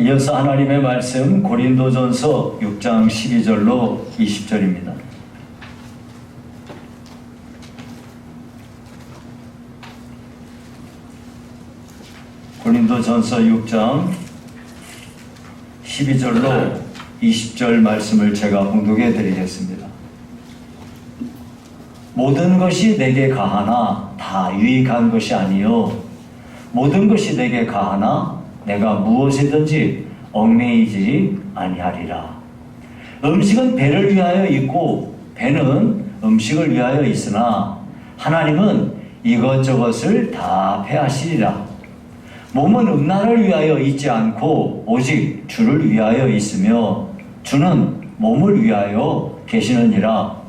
이어서 하나님의 말씀 고린도전서 6장 12절로 20절입니다. 고린도전서 6장 12절로 20절 말씀을 제가 봉독해 드리겠습니다. 모든 것이 내게 가하나 다 유익한 것이 아니요 모든 것이 내게 가하나 내가 무엇이든지 얽매이지 아니하리라. 음식은 배를 위하여 있고 배는 음식을 위하여 있으나 하나님은 이것저것을 다 패하시리라. 몸은 음란을 위하여 있지 않고 오직 주를 위하여 있으며 주는 몸을 위하여 계시느니라.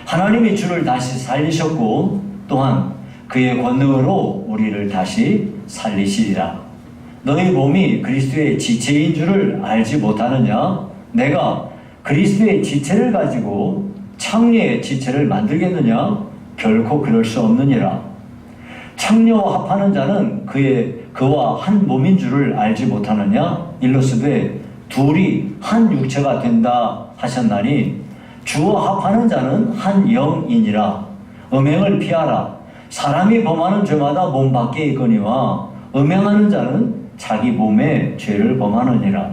하나님이 주를 다시 살리셨고 또한 그의 권능으로 우리를 다시 살리시리라. 너희 몸이 그리스도의 지체인 줄을 알지 못하느냐? 내가 그리스도의 지체를 가지고 창녀의 지체를 만들겠느냐? 결코 그럴 수 없느니라. 창녀와 합하는 자는 그와 한 몸인 줄을 알지 못하느냐? 일러스되 둘이 한 육체가 된다 하셨나니 주와 합하는 자는 한 영이니라. 음행을 피하라. 사람이 범하는 죄마다 몸 밖에 있거니와 음행하는 자는 자기 몸에 죄를 범하느니라.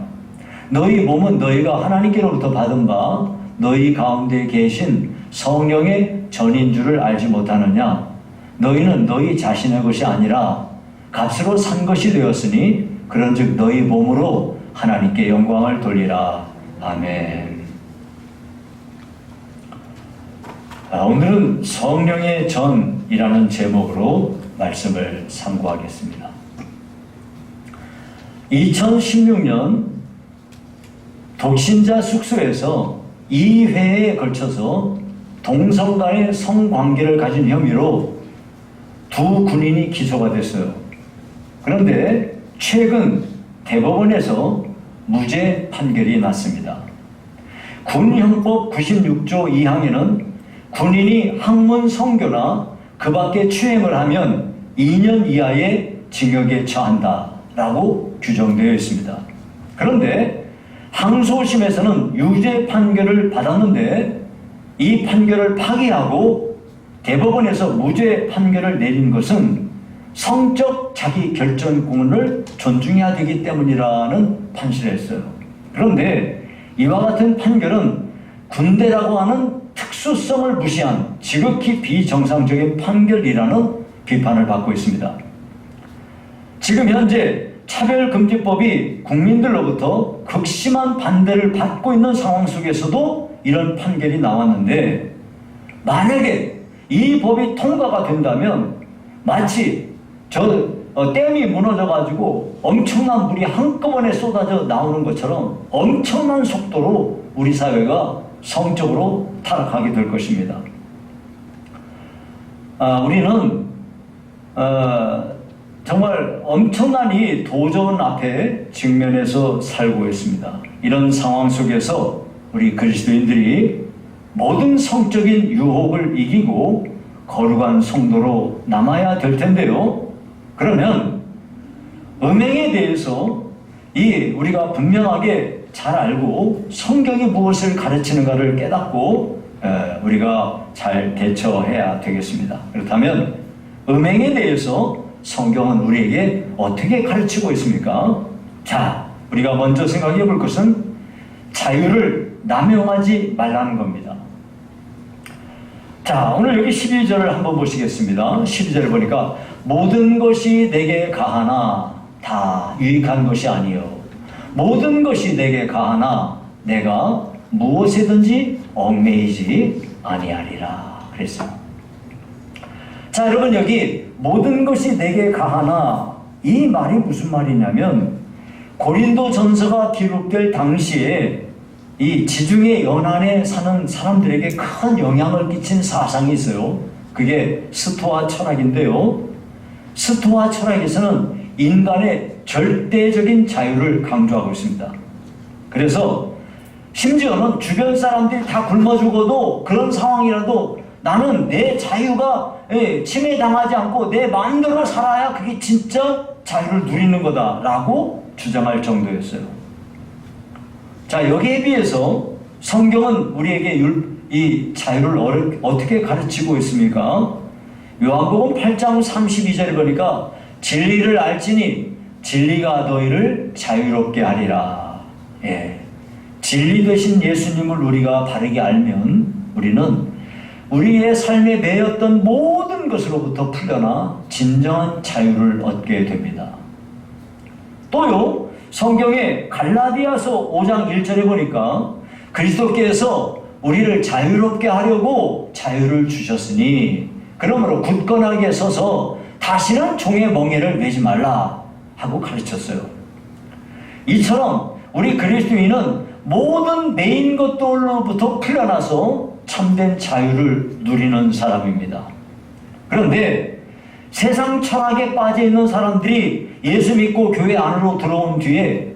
너희 몸은 너희가 하나님께로부터 받은 바 너희 가운데 계신 성령의 전인 줄을 알지 못하느냐? 너희는 너희 자신의 것이 아니라 값으로 산 것이 되었으니 그런즉 너희 몸으로 하나님께 영광을 돌리라. 아멘. 오늘은 성령의 전이라는 제목으로 말씀을 상고하겠습니다. 2016년 독신자 숙소에서 2회에 걸쳐서 동성 간의 성관계를 가진 혐의로 두 군인이 기소가 됐어요. 그런데 최근 대법원에서 무죄 판결이 났습니다. 군형법 96조 2항에는 군인이 학문 성교나 그 밖에 추행을 하면 2년 이하의 징역에 처한다 라고 규정되어 있습니다. 그런데 항소심에서는 유죄 판결을 받았는데 이 판결을 파기하고 대법원에서 무죄 판결을 내린 것은 성적 자기 결정권을 존중해야 되기 때문이라는 판시를 했어요. 그런데 이와 같은 판결은 군대라고 하는 특수성을 무시한 지극히 비정상적인 판결이라는 비판을 받고 있습니다. 지금 현재 차별금지법이 국민들로부터 극심한 반대를 받고 있는 상황 속에서도 이런 판결이 나왔는데 만약에 이 법이 통과가 된다면 마치 댐이 무너져가지고 엄청난 물이 한꺼번에 쏟아져 나오는 것처럼 엄청난 속도로 우리 사회가 성적으로 타락하게 될 것입니다. 우리는 정말 엄청난 이 도전 앞에 직면해서 살고 있습니다. 이런 상황 속에서 우리 그리스도인들이 모든 성적인 유혹을 이기고 거룩한 성도로 남아야 될 텐데요. 그러면 음행에 대해서 우리가 분명하게 잘 알고 성경이 무엇을 가르치는가를 깨닫고 우리가 잘 대처해야 되겠습니다. 그렇다면 음행에 대해서 성경은 우리에게 어떻게 가르치고 있습니까? 자, 우리가 먼저 생각해 볼 것은 자유를 남용하지 말라는 겁니다. 자, 오늘 여기 12절을 한번 보시겠습니다. 12절을 보니까 모든 것이 내게 가하나 다 유익한 것이 아니요 모든 것이 내게 가하나 내가 무엇이든지 얽매이지 아니하리라 그랬어요. 자, 여러분 여기 모든 것이 내게 가하나 이 말이 무슨 말이냐면 고린도전서가 기록될 당시에 이 지중해 연안에 사는 사람들에게 큰 영향을 끼친 사상이 있어요. 그게 스토아 철학인데요. 스토아 철학에서는 인간의 절대적인 자유를 강조하고 있습니다. 그래서 심지어는 주변 사람들이 다 굶어 죽어도 그런 상황이라도 나는 내 자유가 침해당하지 않고 내 마음대로 살아야 그게 진짜 자유를 누리는 거다라고 주장할 정도였어요. 자, 여기에 비해서 성경은 우리에게 이 자유를 어떻게 가르치고 있습니까? 요한복음 8장 32절에 보니까 진리를 알지니 진리가 너희를 자유롭게 하리라. 예. 진리 되신 예수님을 우리가 바르게 알면 우리는 우리의 삶에 매였던 모든 것으로부터 풀려나 진정한 자유를 얻게 됩니다. 또요, 성경의 갈라디아서 5장 1절에 보니까 그리스도께서 우리를 자유롭게 하려고 자유를 주셨으니 그러므로 굳건하게 서서 다시는 종의 멍에를 매지 말라 하고 가르쳤어요. 이처럼 우리 그리스도인은 모든 매인 것들로부터 풀려나서 참된 자유를 누리는 사람입니다. 그런데 세상 철학에 빠져 있는 사람들이 예수 믿고 교회 안으로 들어온 뒤에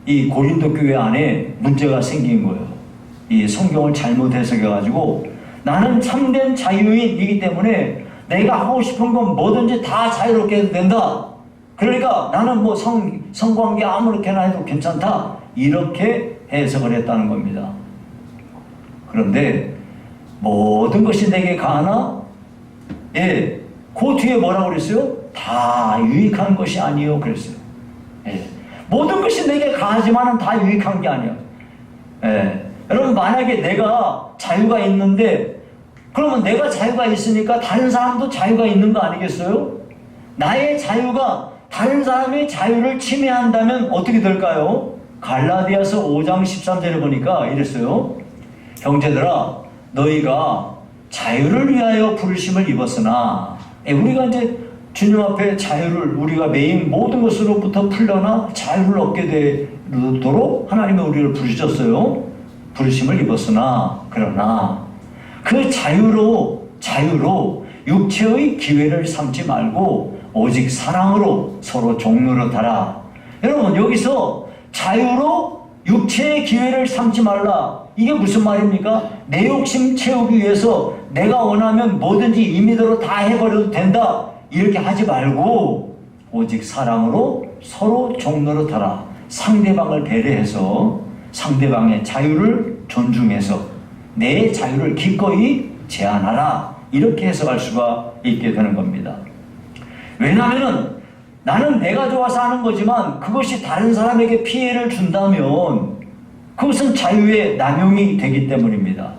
이 고린도 교회 안에 문제가 생긴 거예요. 이 성경을 잘못 해석해가지고 나는 참된 자유인이기 때문에 내가 하고 싶은 건 뭐든지 다 자유롭게 해도 된다. 그러니까 나는 뭐 성관계 아무렇게나 해도 괜찮다. 이렇게 해석을 했다는 겁니다. 그런데 모든 것이 내게 가하나? 예, 그 뒤에 뭐라고 그랬어요? 다 유익한 것이 아니요 그랬어요. 예, 모든 것이 내게 가하지만은 다 유익한 게 아니야. 예, 여러분 만약에 내가 자유가 있는데 그러면 내가 자유가 있으니까 다른 사람도 자유가 있는 거 아니겠어요? 나의 자유가 다른 사람의 자유를 침해한다면 어떻게 될까요? 갈라디아서 5장 13절에 보니까 이랬어요. 형제들아 너희가 자유를 위하여 부르심을 입었으나 우리가 이제 주님 앞에 자유를 우리가 매인 모든 것으로부터 풀려나 자유를 얻게 되도록 하나님이 우리를 부르셨어요. 부르심을 입었으나 그러나 그 자유로 육체의 기회를 삼지 말고 오직 사랑으로 서로 종노릇하라. 여러분 여기서 자유로 육체의 기회를 삼지 말라. 이게 무슨 말입니까? 내 욕심 채우기 위해서 내가 원하면 뭐든지 임의대로 다 해버려도 된다. 이렇게 하지 말고 오직 사랑으로 서로 종노릇하라. 상대방을 배려해서 상대방의 자유를 존중해서 내 자유를 기꺼이 제한하라. 이렇게 해석할 수가 있게 되는 겁니다. 왜냐하면 나는 내가 좋아서 하는 거지만 그것이 다른 사람에게 피해를 준다면 그것은 자유의 남용이 되기 때문입니다.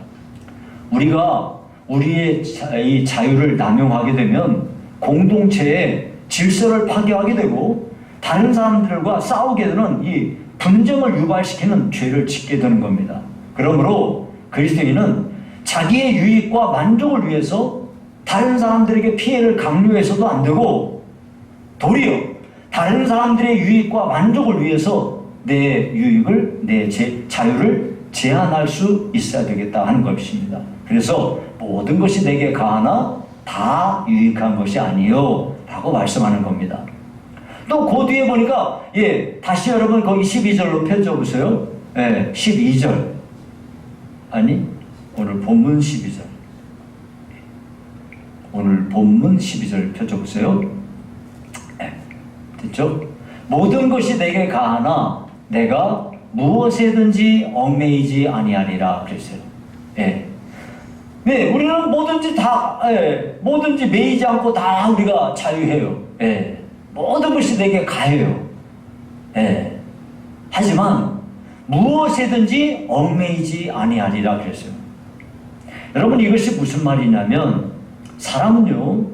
우리가 우리의 이 자유를 남용하게 되면 공동체의 질서를 파괴하게 되고 다른 사람들과 싸우게 되는 이 분쟁을 유발시키는 죄를 짓게 되는 겁니다. 그러므로 그리스도인은 자기의 유익과 만족을 위해서 다른 사람들에게 피해를 강요해서도 안 되고 도리어 다른 사람들의 유익과 만족을 위해서 내 자유를 제한할 수 있어야 되겠다 하는 것입니다. 그래서 모든 것이 내게 가하나 다 유익한 것이 아니요 라고 말씀하는 겁니다. 또 그 뒤에 보니까 다시 여러분 거기 12절로 펴줘보세요. 12절 아니 오늘 본문 12절 오늘 본문 12절 펴줘보세요. 됐죠? 모든 것이 내게 가하나 내가 무엇에든지 얽매이지 아니하리라 그랬어요. 우리는 뭐든지 다 뭐든지 매이지 않고 다 우리가 자유해요. 모든 것이 내게 가해요. 하지만 무엇에든지 얽매이지 아니하리라 그랬어요. 여러분 이것이 무슨 말이냐면 사람은요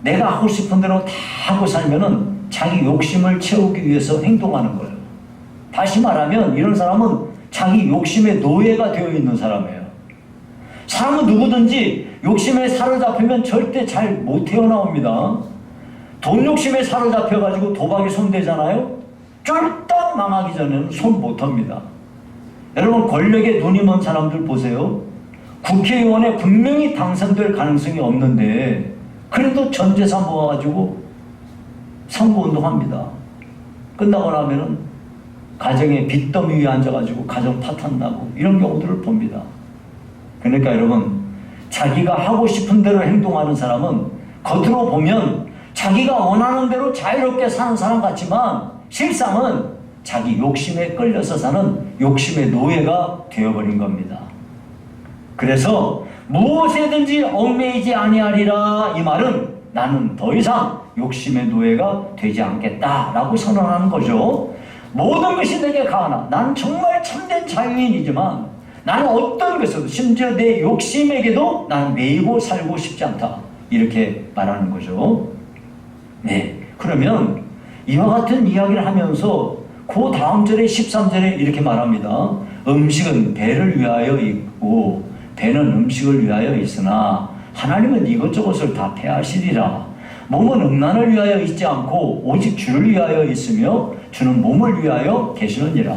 내가 하고 싶은 대로 다 하고 살면은 자기 욕심을 채우기 위해서 행동하는 거예요. 다시 말하면 이런 사람은 자기 욕심의 노예가 되어 있는 사람이에요. 사람은 누구든지 욕심에 사로잡히면 절대 잘 못 태어나옵니다. 돈 욕심에 사로잡혀가지고 도박에 손대잖아요. 쫄딱 망하기 전에는 손 못합니다. 여러분 권력에 눈이 먼 사람들 보세요. 국회의원에 분명히 당선될 가능성이 없는데 그래도 전 재산 모아가지고 선거운동합니다. 끝나고 나면은 가정에 빚더미 위에 앉아가지고 가정 탓한다고 이런 경우들을 봅니다. 그러니까 여러분 자기가 하고 싶은 대로 행동하는 사람은 겉으로 보면 자기가 원하는 대로 자유롭게 사는 사람 같지만 실상은 자기 욕심에 끌려서 사는 욕심의 노예가 되어버린 겁니다. 그래서 무엇에든지 얽매이지 아니하리라, 이 말은 나는 더 이상 욕심의 노예가 되지 않겠다라고 선언하는 거죠. 모든 것이 내게 가하나 나는 정말 참된 자유인이지만 나는 어떤 것에도 심지어 내 욕심에게도 나는 매이고 살고 싶지 않다, 이렇게 말하는 거죠. 네, 그러면 이와 같은 이야기를 하면서 그 다음 절에 13절에 이렇게 말합니다. 음식은 배를 위하여 있고 배는 음식을 위하여 있으나 하나님은 이것저것을 다 패하시리라. 몸은 음란을 위하여 있지 않고 오직 주를 위하여 있으며 주는 몸을 위하여 계시느니라.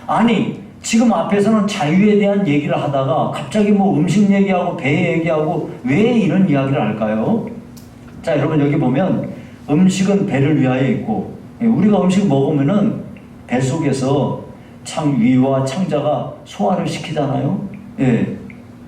아니, 지금 앞에서는 자유에 대한 얘기를 하다가 갑자기 뭐 음식 얘기하고 배 얘기하고 왜 이런 이야기를 할까요? 자, 여러분 여기 보면 음식은 배를 위하여 있고, 우리가 음식 먹으면은 뱃속에서 위와 창자가 소화를 시키잖아요. 예.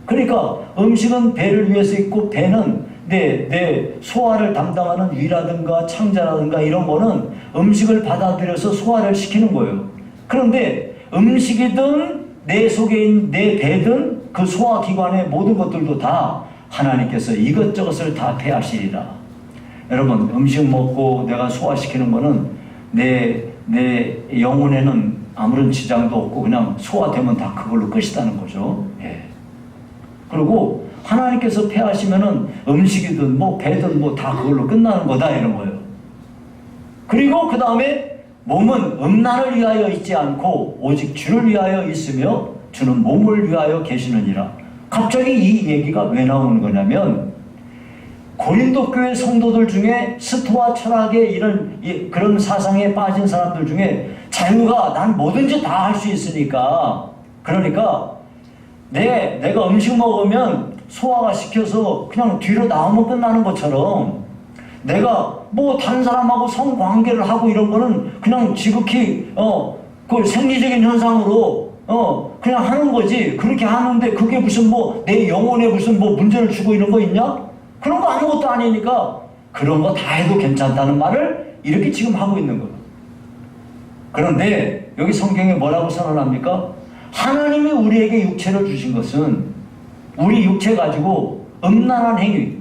그러니까 음식은 배를 위해서 있고 배는 내 소화를 담당하는 위라든가 창자라든가 이런 거는 음식을 받아들여서 소화를 시키는 거예요. 그런데 음식이든 내 속에 있는 내 배든 그 소화기관의 모든 것들도 다 하나님께서 이것저것을 다 패하시리라. 여러분, 음식 먹고 내가 소화시키는 거는 내 영혼에는 아무런 지장도 없고 그냥 소화되면 다 그걸로 끝이다는 거죠. 예. 그리고 하나님께서 패하시면은 음식이든 뭐 배든 뭐 다 그걸로 끝나는 거다, 이런 거예요. 그리고 그 다음에 몸은 음란을 위하여 있지 않고 오직 주를 위하여 있으며 주는 몸을 위하여 계시느니라. 갑자기 이 얘기가 왜 나오는 거냐면 고린도 교회 성도들 중에 스토아 철학의 이런 그런 사상에 빠진 사람들 중에 자유가 난 뭐든지 다 할 수 있으니까, 그러니까 내가 음식 먹으면 소화가 시켜서 그냥 뒤로 나오면 끝나는 것처럼 내가 뭐 다른 사람하고 성관계를 하고 이런 거는 그냥 지극히 그 생리적인 현상으로 그냥 하는 거지. 그렇게 하는데 그게 무슨 뭐 내 영혼에 무슨 뭐 문제를 주고 이런 거 있냐? 그런 거 아무것도 아니니까 그런 거 다 해도 괜찮다는 말을 이렇게 지금 하고 있는 거예요. 그런데 여기 성경에 뭐라고 선언합니까? 하나님이 우리에게 육체를 주신 것은 우리 육체 가지고 음란한 행위,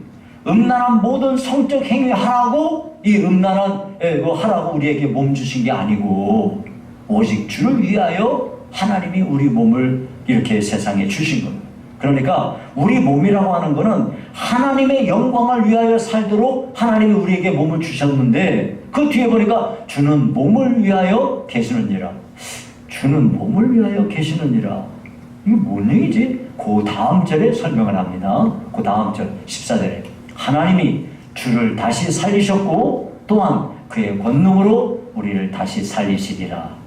음란한 모든 성적 행위 하라고, 이 음란한 거 하라고 우리에게 몸 주신 게 아니고 오직 주를 위하여 하나님이 우리 몸을 이렇게 세상에 주신 겁니다. 그러니까 우리 몸이라고 하는 거는 하나님의 영광을 위하여 살도록 하나님이 우리에게 몸을 주셨는데 그 뒤에 보니까 주는 몸을 위하여 계시느니라. 주는 몸을 위하여 계시느니라. 이게 뭔 얘기지? 그 다음 절에 설명을 합니다. 그 다음 절 14절에 하나님이 주를 다시 살리셨고 또한 그의 권능으로 우리를 다시 살리시리라.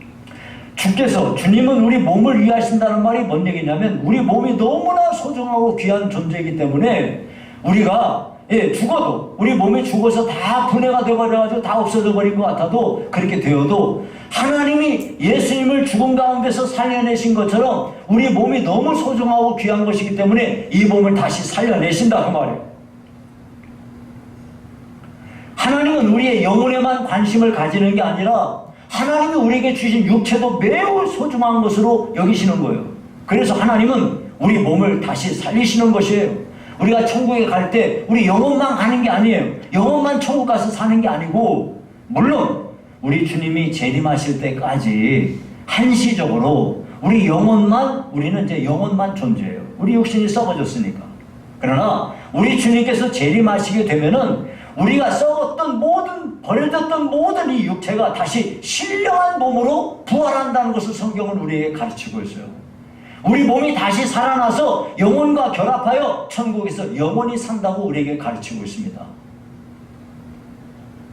주님은 우리 몸을 위하신다는 말이 뭔 얘기냐면 우리 몸이 너무나 소중하고 귀한 존재이기 때문에 우리가 죽어도, 우리 몸이 죽어서 다 분해가 되어버려가지고 다 없어져 버린 것 같아도, 그렇게 되어도 하나님이 예수님을 죽음 가운데서 살려내신 것처럼 우리 몸이 너무 소중하고 귀한 것이기 때문에 이 몸을 다시 살려내신다, 그 말이에요. 하나님은 우리의 영혼에만 관심을 가지는 게 아니라 하나님이 우리에게 주신 육체도 매우 소중한 것으로 여기시는 거예요. 그래서 하나님은 우리 몸을 다시 살리시는 것이에요. 우리가 천국에 갈 때 우리 영혼만 가는 게 아니에요. 영혼만 천국 가서 사는 게 아니고, 물론 우리 주님이 재림하실 때까지 한시적으로 우리 영혼만, 우리는 이제 영혼만 존재해요. 우리 육신이 썩어졌으니까. 그러나 우리 주님께서 재림하시게 되면은 우리가 썩었던 모든, 버려졌던 모든 이 육체가 다시 신령한 몸으로 부활한다는 것을 성경은 우리에게 가르치고 있어요. 우리 몸이 다시 살아나서 영혼과 결합하여 천국에서 영원히 산다고 우리에게 가르치고 있습니다.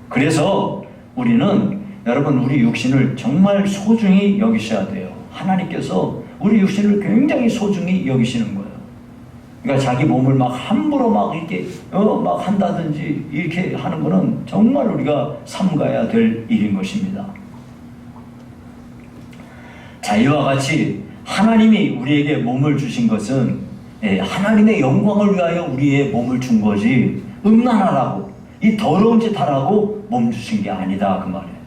그래서 우리는, 여러분, 우리 육신을 정말 소중히 여기셔야 돼요. 하나님께서 우리 육신을 굉장히 소중히 여기시는 거예요. 그러니까 자기 몸을 막 함부로 막 이렇게 막 한다든지 이렇게 하는 거는 정말 우리가 삼가야 될 일인 것입니다. 자, 이와 같이 하나님이 우리에게 몸을 주신 것은 하나님의 영광을 위하여 우리의 몸을 준 거지 음란하라고, 이 더러운 짓 하라고 몸 주신 게 아니다, 그 말이에요.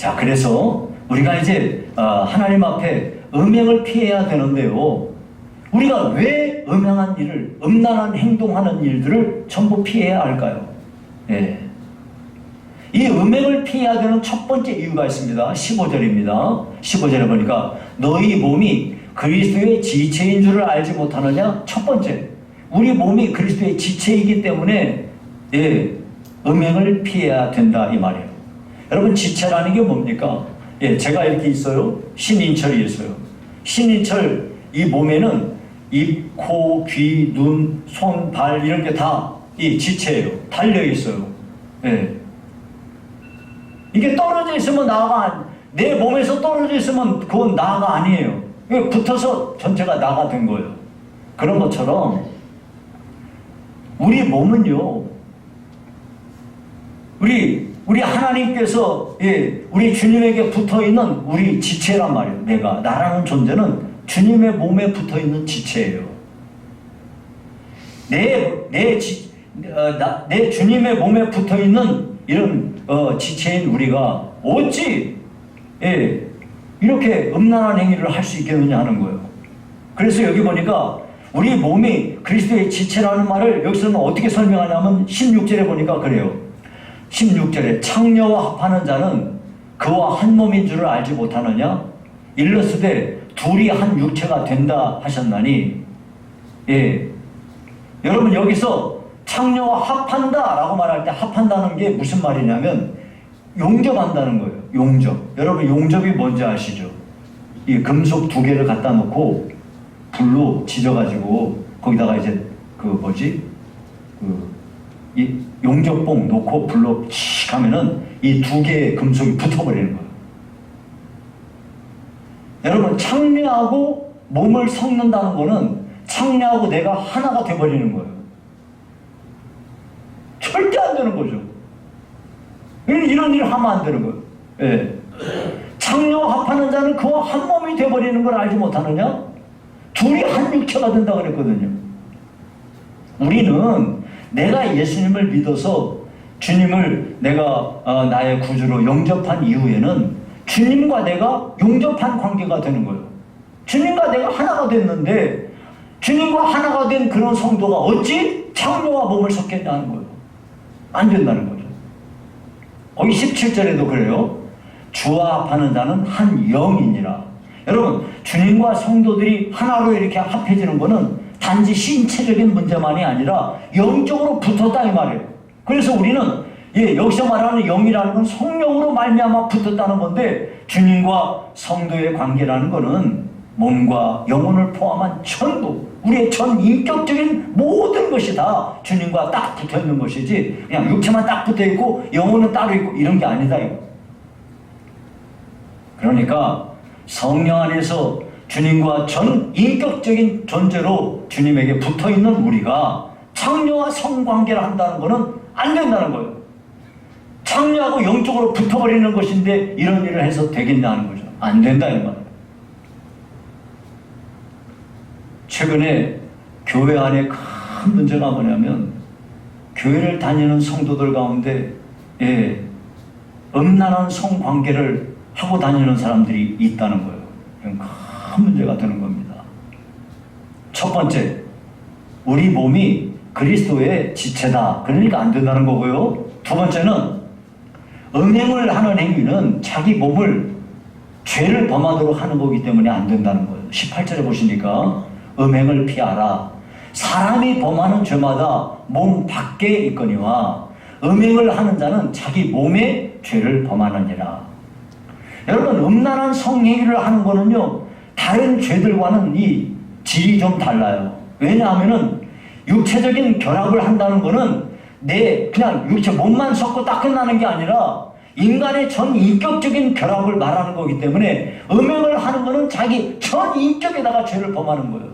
자, 그래서 우리가 이제 하나님 앞에 음행을 피해야 되는데요. 우리가 왜 음행한 일을, 음란한 행동하는 일들을 전부 피해야 할까요? 예. 이 음행을 피해야 되는 첫 번째 이유가 있습니다. 15절입니다. 15절에 보니까 너희 몸이 그리스도의 지체인 줄을 알지 못하느냐? 첫 번째, 우리 몸이 그리스도의 지체이기 때문에 예, 음행을 피해야 된다 이 말이에요. 여러분, 지체라는 게 뭡니까? 예, 제가 이렇게 있어요. 신인철이 있어요. 신인철 이 몸에는 입, 코, 귀, 눈, 손, 발 이런 게 다 이 지체예요. 달려 있어요. 예. 이게 떨어져 있으면 나가, 내 몸에서 떨어져 있으면 그건 나가 아니에요. 이게 붙어서 전체가 나가 된 거예요. 그런 것처럼 우리 몸은요, 우리 하나님께서 예, 우리 주님에게 붙어 있는 우리 지체란 말이에요. 나라는 존재는 주님의 몸에 붙어 있는 지체예요. 내 주님의 몸에 붙어 있는 이런 지체인 우리가 어찌 예, 이렇게 음란한 행위를 할 수 있겠느냐 하는 거예요. 그래서 여기 보니까 우리 몸이 그리스도의 지체라는 말을 여기서는 어떻게 설명하냐면 16절에 보니까 그래요. 16절에 창녀와 합하는 자는 그와 한 몸인 줄을 알지 못하느냐? 일러스되 둘이 한 육체가 된다 하셨나니. 예, 여러분, 여기서 창녀와 합한다 라고 말할 때 합한다는 게 무슨 말이냐면 용접한다는 거예요. 용접. 여러분, 용접이 뭔지 아시죠? 이 금속 두 개를 갖다 놓고 불로 지져가지고 거기다가 이제 이 용접봉 놓고 불로 칙 하면은 이 두 개의 금속이 붙어버리는 거예요. 여러분, 창녀하고 몸을 섞는다는 거는 창녀하고 내가 하나가 돼버리는 거예요. 절대 안 되는 거죠. 이런 일을 하면 안 되는 거예요. 예. 창녀와 합하는 자는 그와 한 몸이 돼버리는 걸 알지 못하느냐? 둘이 한 육체가 된다 그랬거든요. 우리는 내가 예수님을 믿어서 주님을 내가 나의 구주로 영접한 이후에는 주님과 내가 용접한 관계가 되는 거예요. 주님과 내가 하나가 됐는데 주님과 하나가 된 그런 성도가 어찌 창녀와 몸을 섞겠냐는 거예요. 안 된다는 거죠. 거기 17절에도 그래요. 주와 합하는 자는 한 영이니라. 여러분, 주님과 성도들이 하나로 이렇게 합해지는 것은 단지 신체적인 문제만이 아니라 영적으로 붙었다 이 말이에요. 그래서 우리는 여기서 말하는 영이라는 건 성령으로 말미암아 붙었다는 건데, 주님과 성도의 관계라는 것은 몸과 영혼을 포함한 전부, 우리의 전 인격적인 모든 것이 다 주님과 딱 붙어있는 것이지, 그냥 육체만 딱 붙어있고 영혼은 따로 있고 이런 게 아니다 이거. 그러니까 성령 안에서 주님과 전 인격적인 존재로 주님에게 붙어있는 우리가 창녀와 성관계를 한다는 것은 안 된다는 거예요. 창녀하고 영적으로 붙어버리는 것인데 이런 일을 해서 되겠냐는 거죠. 안 된다 이 말이에요. 최근에 교회 안에 큰 문제가 뭐냐면, 교회를 다니는 성도들 가운데 음란한 성관계를 하고 다니는 사람들이 있다는 거예요. 이건 큰 문제가 되는 겁니다. 첫 번째, 우리 몸이 그리스도의 지체다. 그러니까 안 된다는 거고요. 두 번째는 음행을 하는 행위는 자기 몸을 죄를 범하도록 하는 거기 때문에 안 된다는 거예요. 18절에 보시니까 음행을 피하라. 사람이 범하는 죄마다 몸 밖에 있거니와 음행을 하는 자는 자기 몸에 죄를 범하느니라. 여러분, 음란한 성행위를 하는 거는요, 다른 죄들과는 이 질이 좀 달라요. 왜냐하면은 육체적인 결합을 한다는 거는 그냥 육체 몸만 섞고 딱 끝나는 게 아니라 인간의 전 인격적인 결합을 말하는 거기 때문에 음행을 하는 거는 자기 전 인격에다가 죄를 범하는 거예요.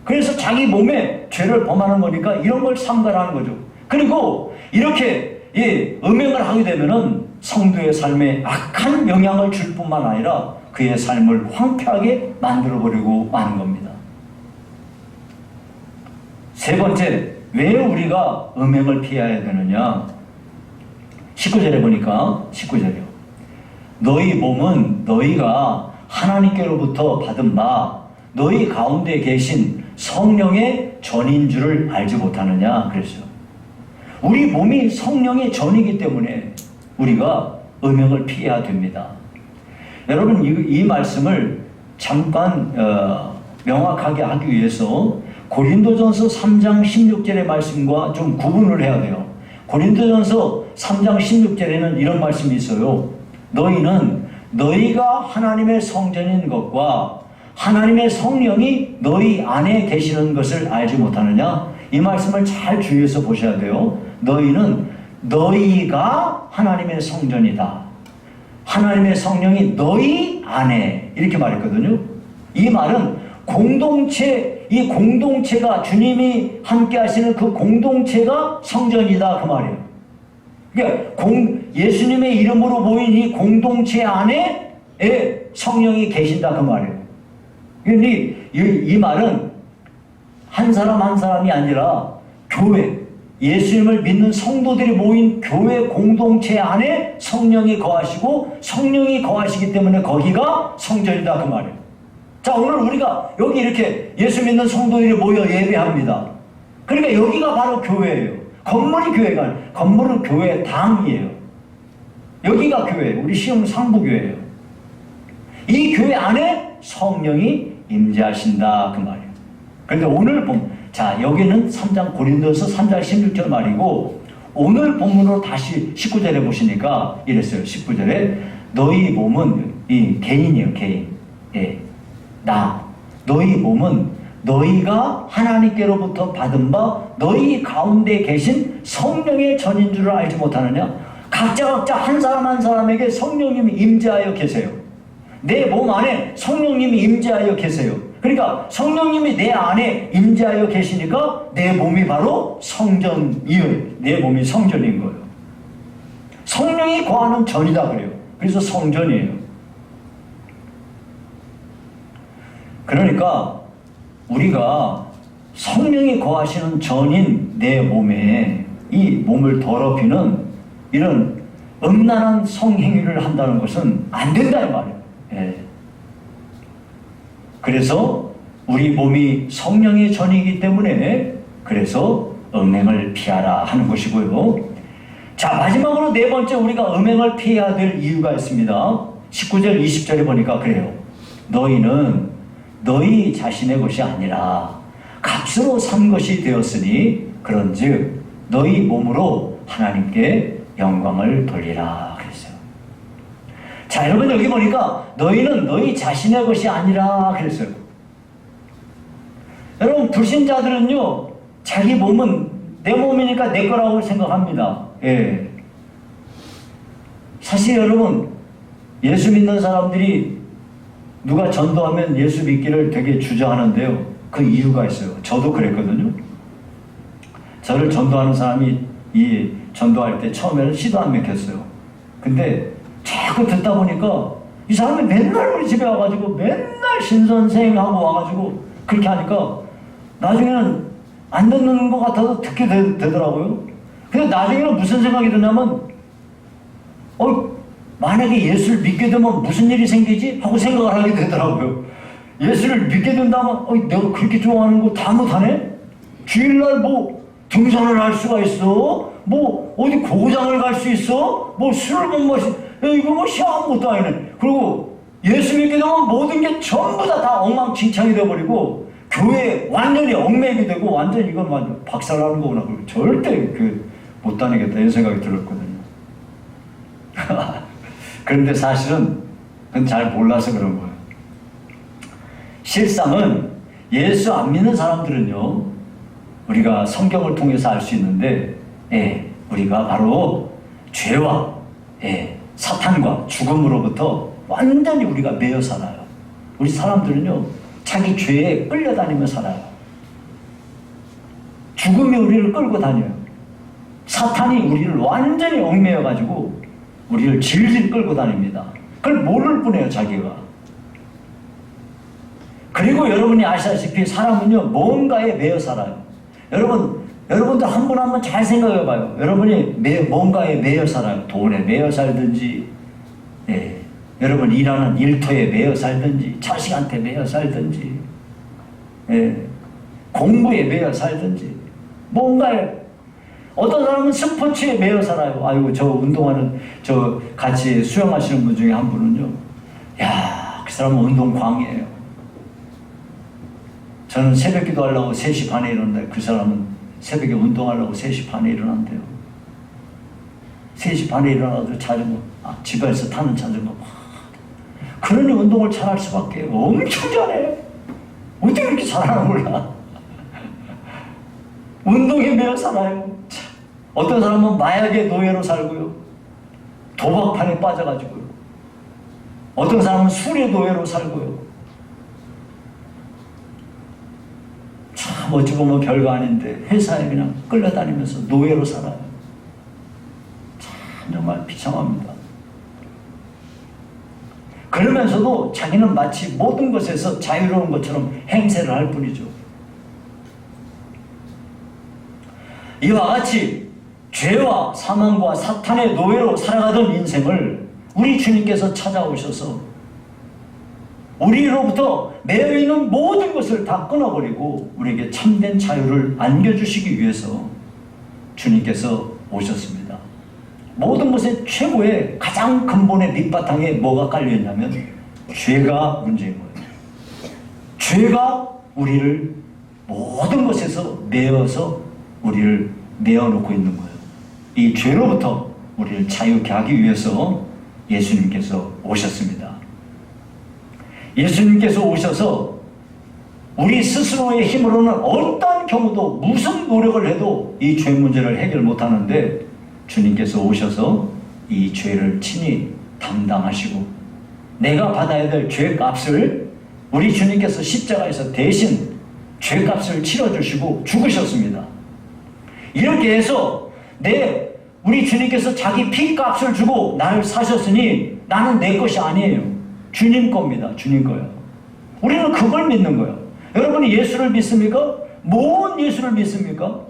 그래서 자기 몸에 죄를 범하는 거니까 이런 걸 삼가라는 거죠. 그리고 이렇게 음행을 하게 되면은 성도의 삶에 악한 영향을 줄 뿐만 아니라 그의 삶을 황폐하게 만들어버리고 마는 겁니다. 세 번째, 왜 우리가 음행을 피해야 되느냐? 19절에 보니까, 19절이요. 너희 몸은 너희가 하나님께로부터 받은 바 너희 가운데 계신 성령의 전인 줄을 알지 못하느냐 그랬어요. 우리 몸이 성령의 전이기 때문에 우리가 음행을 피해야 됩니다. 여러분 이 말씀을 잠깐 명확하게 하기 위해서 고린도전서 3장 16절의 말씀과 좀 구분을 해야 돼요. 고린도전서 3장 16절에는 이런 말씀이 있어요. 너희는 너희가 하나님의 성전인 것과 하나님의 성령이 너희 안에 계시는 것을 알지 못하느냐? 이 말씀을 잘 주의해서 보셔야 돼요. 너희는 너희가 하나님의 성전이다. 하나님의 성령이 너희 안에 이렇게 말했거든요. 이 말은 이 공동체가 주님이 함께 하시는 그 공동체가 성전이다 그 말이에요. 그러니까 예수님의 이름으로 모인 이 공동체 안에 성령이 계신다 그 말이에요. 이 말은 한 사람 한 사람이 아니라 교회, 예수님을 믿는 성도들이 모인 교회 공동체 안에 성령이 거하시고 성령이 거하시기 때문에 거기가 성전이다 그 말이에요. 자, 오늘 우리가 여기 이렇게 예수 믿는 성도들이 모여 예배합니다. 그러니까 여기가 바로 교회예요. 건물이 교회가 아니에요. 건물은 교회 당이에요. 여기가 교회, 우리 시흥 상부교회예요. 이 교회 안에 성령이 임재하신다 그 말이에요. 그런데 오늘 자, 여기는 3장 고린도서 3장 16절 말이고 오늘 본문으로 다시 19절에 보시니까 이랬어요. 19절에 너희 몸은 이 개인이에요. 개인. 예. 너희 몸은 너희가 하나님께로부터 받은 바 너희 가운데 계신 성령의 전인 줄을 알지 못하느냐? 각자 한 사람 한 사람에게 성령님이 임재하여 계세요. 내 몸 안에 성령님이 임재하여 계세요. 그러니까 성령님이 내 안에 임재하여 계시니까 내 몸이 바로 성전이에요. 내 몸이 성전인 거예요. 성령이 거하는 전이다 그래요. 그래서 성전이에요. 그러니까 우리가 성령이 거하시는 전인 내 몸에 이 몸을 더럽히는 이런 음란한 성행위를 한다는 것은 안 된다는 말이에요. 예. 그래서 우리 몸이 성령의 전이기 때문에 그래서 음행을 피하라 하는 것이고요. 자, 마지막으로 네 번째 우리가 음행을 피해야 될 이유가 있습니다. 19절 20절에 보니까 그래요. 너희는 너희 자신의 것이 아니라 값으로 산 것이 되었으니 그런즉 너희 몸으로 하나님께 영광을 돌리라 그랬어요. 자, 여러분 여기 보니까 너희는 너희 자신의 것이 아니라 그랬어요. 여러분 불신자들은요 자기 몸은 내 몸이니까 내 거라고 생각합니다. 예. 사실 여러분 예수 믿는 사람들이 누가 전도하면 예수 믿기를 되게 주저하는데요. 그 이유가 있어요. 저도 그랬거든요. 저를 전도하는 사람이 이 전도할 때 처음에는 시도 안 맥혔어요. 근데 자꾸 듣다 보니까 이 사람이 맨날 우리 집에 와가지고 맨날 신선생하고 와가지고 그렇게 하니까 나중에는 안 듣는 것 같아서 듣게 되더라고요. 근데 나중에는 무슨 생각이 드냐면 만약에 예수를 믿게 되면 무슨 일이 생기지? 하고 생각을 하게 되더라고요. 예수를 믿게 된다면 내가 그렇게 좋아하는 거 다 못하네? 주일날 뭐 등산을 할 수가 있어? 뭐 어디 고장을 갈 수 있어? 뭐 술을 못 마시 이거 뭐 시험 못도 아니네. 그리고 예수 믿게 되면 모든 게 전부 다 엉망진창이 되어버리고 교회에 완전히 얽매이게 되고 완전히 이건 완전 박살나는 거구나. 절대 못 다니겠다 이런 생각이 들었거든요. 그런데 사실은 그건 잘 몰라서 그런 거예요. 실상은 예수 안 믿는 사람들은요, 우리가 성경을 통해서 알 수 있는데, 우리가 바로 죄와 사탄과 죽음으로부터 완전히 우리가 매여 살아요. 우리 사람들은요, 자기 죄에 끌려다니며 살아요. 죽음이 우리를 끌고 다녀요. 사탄이 우리를 완전히 얽매여가지고 우리를 질질 끌고 다닙니다. 그걸 모를 뿐이에요, 자기가. 그리고 여러분이 아시다시피 사람은요, 뭔가에 매여 살아요. 여러분들 한 분 한 분 잘 생각해 봐요. 여러분이 뭔가에 매여 살아요. 돈에 매여 살든지, 여러분 일하는 일터에 매여 살든지 자식한테 매여 살든지 공부에 매여 살든지 뭔가에 어떤 사람은 스포츠에 매여 살아요. 아이고 저 운동하는 저 같이 수영하시는 분 중에 한 분은요. 야, 그 사람은 운동광이에요. 저는 새벽 기도하려고 3시 반에 일어나는데 그 사람은 새벽에 운동하려고 3시 반에 일어난대요. 3시 반에 일어나서 자전거 집에서 타는 자전거 그러니 운동을 잘할 수밖에 엄청 잘해. 어떻게 그렇게 잘하나 몰라. 운동에 매여 살아요. 어떤 사람은 마약의 노예로 살고요. 도박판에 빠져가지고요. 어떤 사람은 술의 노예로 살고요. 참 어찌 보면 별거 아닌데 회사에 그냥 끌려다니면서 노예로 살아요. 참 정말 비참합니다. 그러면서도 자기는 마치 모든 것에서 자유로운 것처럼 행세를 할 뿐이죠. 이와 같이 죄와 사망과 사탄의 노예로 살아가던 인생을 우리 주님께서 찾아오셔서 우리로부터 매여있는 모든 것을 다 끊어버리고 우리에게 참된 자유를 안겨주시기 위해서 주님께서 오셨습니다. 모든 것의 최고의 가장 근본의 밑바탕에 뭐가 깔려있냐면 죄가 문제인 거예요. 죄가 우리를 모든 것에서 매어서 우리를 매어놓고 있는 거예요. 이 죄로부터 우리를 자유케 하기 위해서 예수님께서 오셨습니다. 예수님께서 오셔서 우리 스스로의 힘으로는 어떤 경우도 무슨 노력을 해도 이 죄 문제를 해결 못하는데 주님께서 오셔서 이 죄를 친히 담당하시고 내가 받아야 될 죄값을 우리 주님께서 십자가에서 대신 죄값을 치러주시고 죽으셨습니다. 이렇게 해서 우리 주님께서 자기 피값을 주고 나를 사셨으니 나는 내 것이 아니에요. 주님 겁니다. 주님 거예요. 우리는 그걸 믿는 거예요. 여러분이 예수를 믿습니까? 뭔 예수를 믿습니까?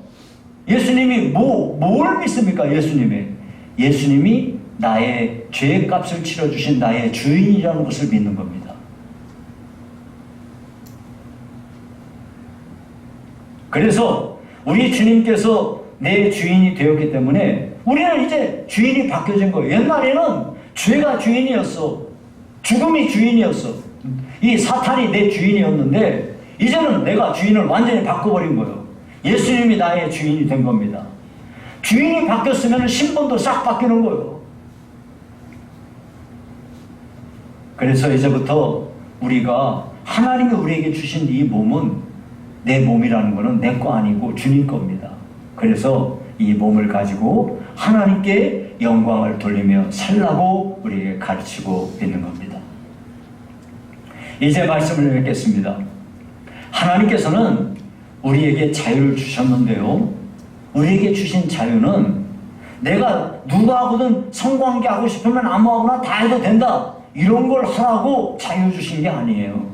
예수님이 뭘 믿습니까? 예수님이 나의 죄값을 치러주신 나의 주인이라는 것을 믿는 겁니다. 그래서 우리 주님께서 내 주인이 되었기 때문에 우리는 이제 주인이 바뀌어진 거예요. 옛날에는 죄가 주인이었어. 죽음이 주인이었어. 이 사탄이 내 주인이었는데 이제는 내가 주인을 완전히 바꿔버린 거예요. 예수님이 나의 주인이 된 겁니다. 주인이 바뀌었으면 신분도 싹 바뀌는 거예요. 그래서 이제부터 우리가 하나님이 우리에게 주신 이 몸은 내 몸이라는 것은 내 거 아니고 주님 겁니다. 그래서 이 몸을 가지고 하나님께 영광을 돌리며 살라고 우리에게 가르치고 있는 겁니다. 이제 말씀을 맺겠습니다. 하나님께서는 우리에게 자유를 주셨는데요. 우리에게 주신 자유는 내가 누구하고든 성관계 하고 싶으면 아무하고나 다 해도 된다. 이런 걸 하라고 자유 주신 게 아니에요.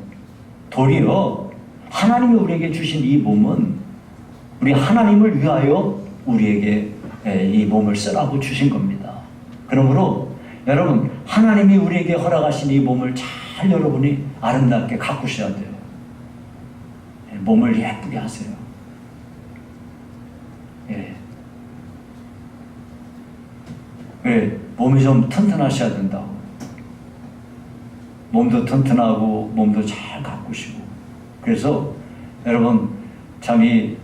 도리어 하나님이 우리에게 주신 이 몸은 우리 하나님을 위하여 우리에게 이 몸을 쓰라고 주신 겁니다. 그러므로 여러분 하나님이 우리에게 허락하신 이 몸을 잘 여러분이 아름답게 가꾸셔야 돼요. 몸을 예쁘게 하세요. 몸이 좀 튼튼하셔야 된다고. 몸도 튼튼하고 몸도 잘 가꾸시고. 그래서 여러분 참 이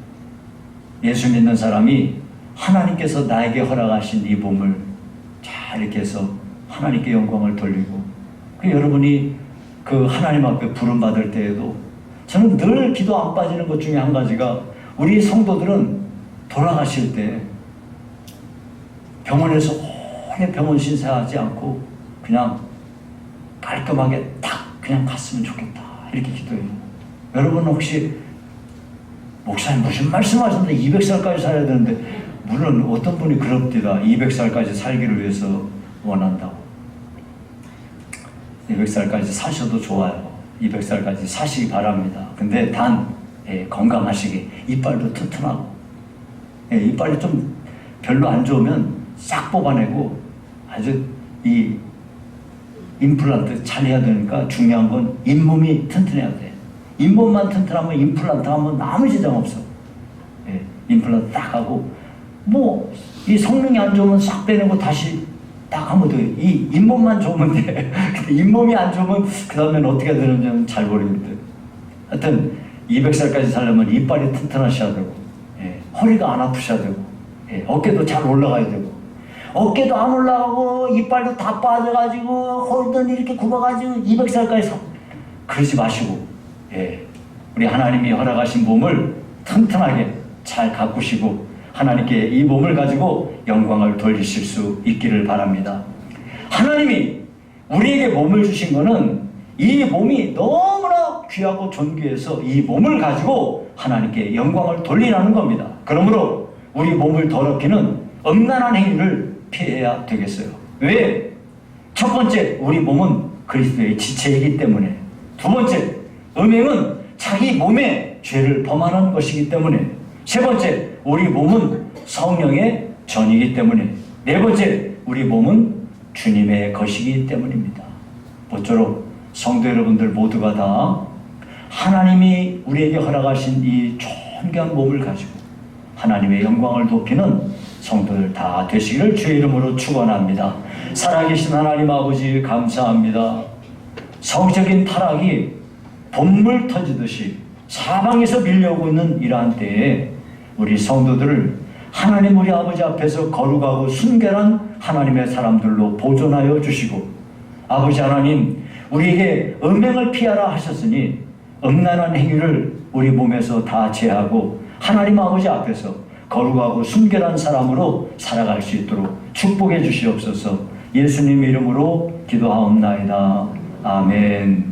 예수 믿는 사람이 하나님께서 나에게 허락하신 이 몸을 잘 이렇게 해서 하나님께 영광을 돌리고 여러분이 그 하나님 앞에 부름받을 때에도 저는 늘 기도 안 빠지는 것 중에 한 가지가 우리 성도들은 돌아가실 때 병원에서 오래 병원 신세하지 않고 그냥 깔끔하게 딱 그냥 갔으면 좋겠다 이렇게 기도해요. 여러분 혹시 목사님 무슨 말씀하셨는데 200살까지 살아야 되는데 물론 어떤 분이 그럽디다. 200살까지 살기를 위해서 원한다고. 200살까지 사셔도 좋아요. 200살까지 사시기 바랍니다. 근데 단 건강하시게 이빨도 튼튼하고 이빨이 좀 별로 안 좋으면 싹 뽑아내고 아주 이 임플란트 잘 해야 되니까 중요한 건 잇몸이 튼튼해야 돼. 잇몸만 튼튼하면 임플란트 하면 아무 지장 없어. 예, 임플란트 딱 하고 뭐 이 성능이 안 좋으면 싹 빼내고 다시 딱 하면 돼. 이 잇몸만 좋으면 돼. 근데 잇몸이 안 좋으면 그 다음엔 어떻게 되는지는 잘 모르겠는데. 하여튼 200살까지 살려면 이빨이 튼튼하셔야 되고, 예, 허리가 안 아프셔야 되고, 예, 어깨도 잘 올라가야 되고, 어깨도 안 올라가고 이빨도 다 빠져가지고 허리도 이렇게 굽어가지고 200살까지 그러지 마시고, 예, 우리 하나님이 허락하신 몸을 튼튼하게 잘 가꾸시고 하나님께 이 몸을 가지고 영광을 돌리실 수 있기를 바랍니다. 하나님이 우리에게 몸을 주신 것은 이 몸이 너무나 귀하고 존귀해서 이 몸을 가지고 하나님께 영광을 돌리라는 겁니다. 그러므로 우리 몸을 더럽히는 음란한 행위를 피해야 되겠어요. 왜? 첫 번째, 우리 몸은 그리스도의 지체이기 때문에. 두 번째, 음행은 자기 몸에 죄를 범하는 것이기 때문에. 세 번째, 우리 몸은 성령의 전이기 때문에. 네 번째, 우리 몸은 주님의 것이기 때문입니다. 모쪼록 성도 여러분들 모두가 다 하나님이 우리에게 허락하신 이 존귀한 몸을 가지고 하나님의 영광을 높이는 성도들 다 되시기를 주의 이름으로 축원합니다. 살아계신 하나님 아버지 감사합니다. 성적인 타락이 봇물 터지듯이 사방에서 밀려오고 있는 이러한 때에 우리 성도들을 하나님 우리 아버지 앞에서 거룩하고 순결한 하나님의 사람들로 보존하여 주시고, 아버지 하나님 우리에게 음행을 피하라 하셨으니 음란한 행위를 우리 몸에서 다 제하고 하나님 아버지 앞에서 거룩하고 순결한 사람으로 살아갈 수 있도록 축복해 주시옵소서. 예수님 이름으로 기도하옵나이다. 아멘.